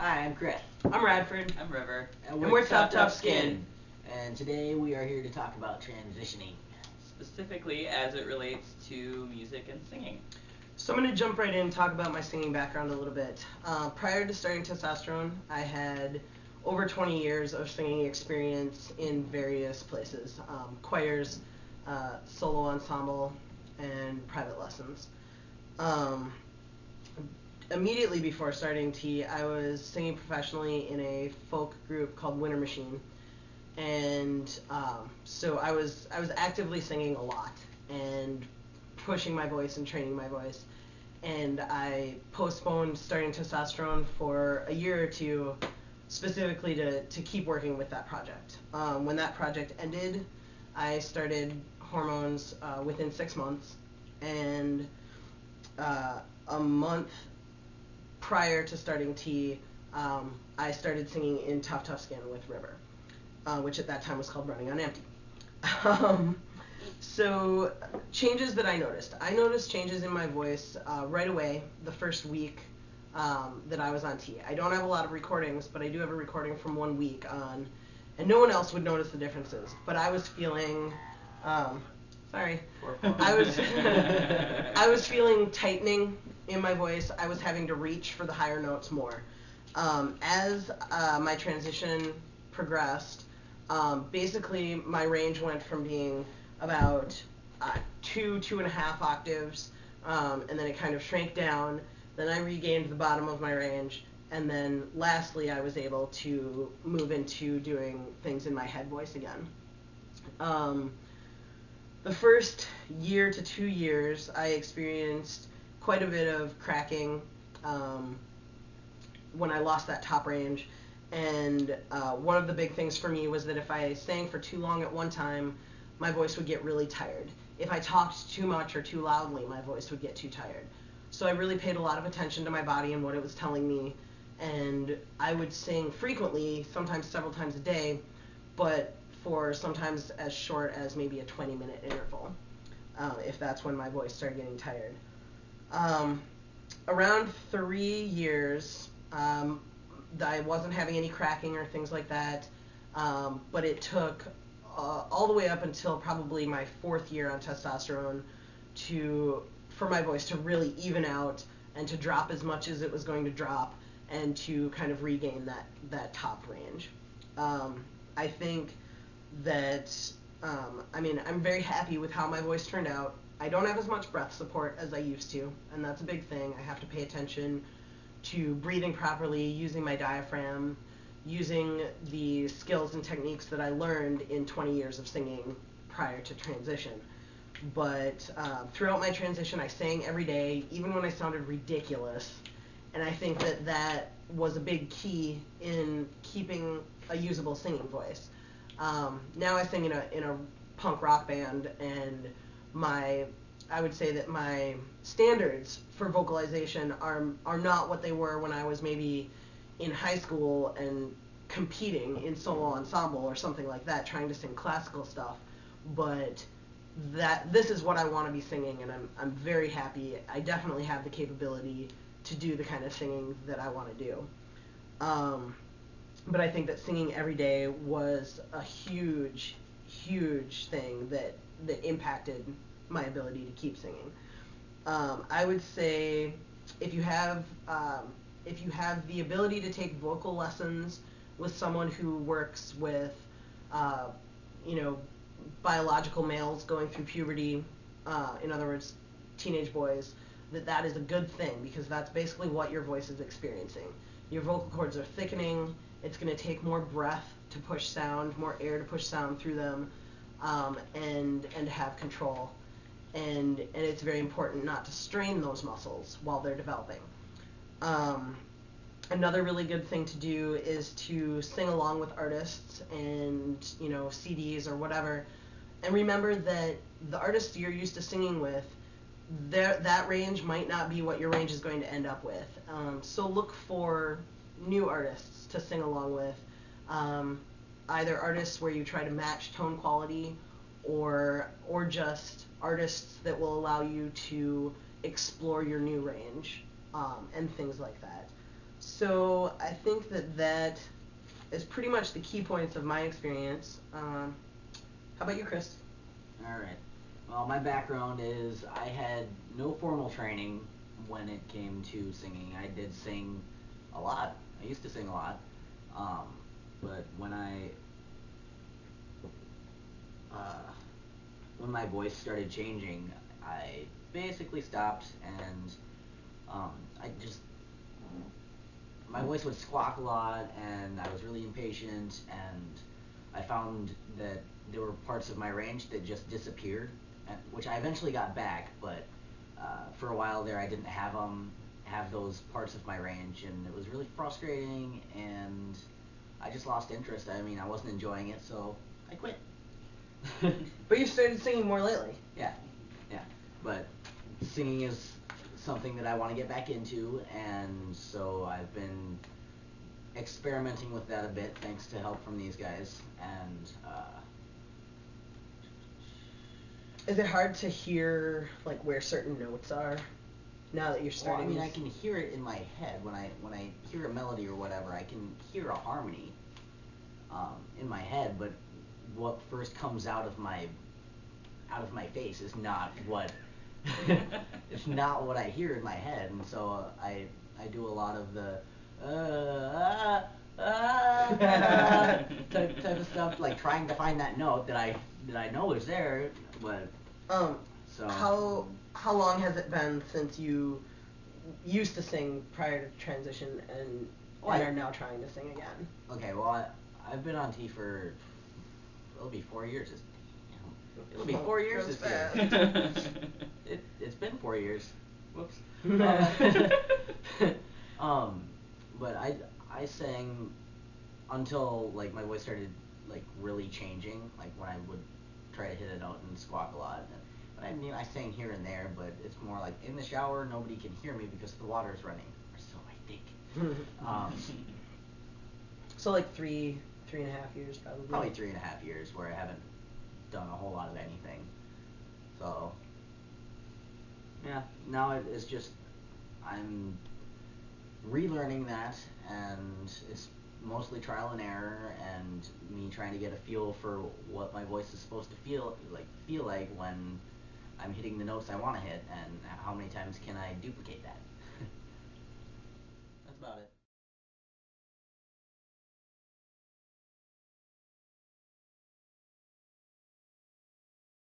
Hi, I'm Chris. I'm Radford. I'm River. And we're Tough Skin. And today we are here to talk about transitioning. Specifically as it relates to music and singing. So I'm going to jump right in and talk about my singing background a little bit. Prior to starting Testosterone, I had over 20 years of singing experience in various places. Choirs, solo ensemble, and private lessons. Immediately before starting T, I was singing professionally in a folk group called Winter Machine. And so I was actively singing a lot and pushing my voice and training my voice. And I postponed starting Testosterone for a year or two, specifically to keep working with that project. When that project ended, I started hormones within 6 months, and a month prior to starting T, I started singing in Tough Skin with River, which at that time was called Running on Empty. So changes that I noticed changes in my voice right away the first week that I was on T. I don't have a lot of recordings, but I do have a recording from 1 week on, and no one else would notice the differences, but I was feeling, I was feeling tightening in my voice. I was having to reach for the higher notes more. As my transition progressed, basically my range went from being about 2.5 octaves, and then it kind of shrank down. Then I regained the bottom of my range, and then lastly I was able to move into doing things in my head voice again. The first year to 2 years, I experienced quite a bit of cracking when I lost that top range. And one of the big things for me was that if I sang for too long at one time, my voice would get really tired. If I talked too much or too loudly, my voice would get too tired. So I really paid a lot of attention to my body and what it was telling me. And I would sing frequently, sometimes several times a day, but for sometimes as short as maybe a 20-minute interval, if that's when my voice started getting tired. Around 3 years, I wasn't having any cracking or things like that, but it took all the way up until probably my 4th year on Testosterone for my voice to really even out and to drop as much as it was going to drop and to kind of regain that top range. I think that, I'm very happy with how my voice turned out. I don't have as much breath support as I used to, and that's a big thing. I have to pay attention to breathing properly, using my diaphragm, using the skills and techniques that I learned in 20 years of singing prior to transition. But throughout my transition, I sang every day, even when I sounded ridiculous, and I think that was a big key in keeping a usable singing voice. Now I sing in a punk rock band, and I would say that my standards for vocalization are not what they were when I was maybe in high school and competing in solo ensemble or something like that, trying to sing classical stuff. But this is what I want to be singing, and I'm very happy. I definitely have the capability to do the kind of singing that I want to do. But I think that singing every day was a huge thing that impacted my ability to keep singing. I would say if you have the ability to take vocal lessons with someone who works with biological males going through puberty, in other words, teenage boys, that is a good thing, because that's basically what your voice is experiencing. Your vocal cords are thickening. It's going to take more breath to push sound, more air to push sound through them, and have control. And it's very important not to strain those muscles while they're developing. Another really good thing to do is to sing along with artists and CDs or whatever, and remember that the artists you're used to singing with, that range might not be what your range is going to end up with. So look for new artists to sing along with, either artists where you try to match tone quality, or just artists that will allow you to explore your new range, and things like that. So I think that is pretty much the key points of my experience. How about you, Chris? All right. Well, my background is I had no formal training when it came to singing. I did sing a lot. I used to sing a lot. But uh, when my voice started changing, I basically stopped, and I just my voice would squawk a lot, and I was really impatient, and I found that there were parts of my range that just disappeared, which I eventually got back, but for a while there I didn't have those parts of my range, and it was really frustrating, and I just lost interest. I mean, I wasn't enjoying it, so I quit. But you started singing more lately. Yeah, yeah. But singing is something that I want to get back into, and so I've been experimenting with that a bit, thanks to help from these guys. And Is it hard to hear like where certain notes are now that you're well, I starting? mean, I can hear it in my head when I hear a melody or whatever. I can hear a harmony in my head, but what first comes out of my face is not what it's not what I hear in my head, and so I do a lot of the type of stuff, like trying to find that note that I know is there, but so How long has it been since you used to sing prior to transition and are now trying to sing again? Okay, well I've been on T for it'll be 4 years. It'll be 4 years Goes this year. fast. It's been 4 years. Whoops. But I sang until like my voice started like really changing, like when I would try to hit a note and squawk a lot. But I mean, I sang here and there, but it's more like in the shower nobody can hear me because the water's running, or so I think. So like three and a half years probably. Probably 3.5 years where I haven't done a whole lot of anything. So yeah, now it's just I'm relearning that, and it's mostly trial and error, and me trying to get a feel for what my voice is supposed to feel like when I'm hitting the notes I want to hit, and how many times can I duplicate that. That's about it.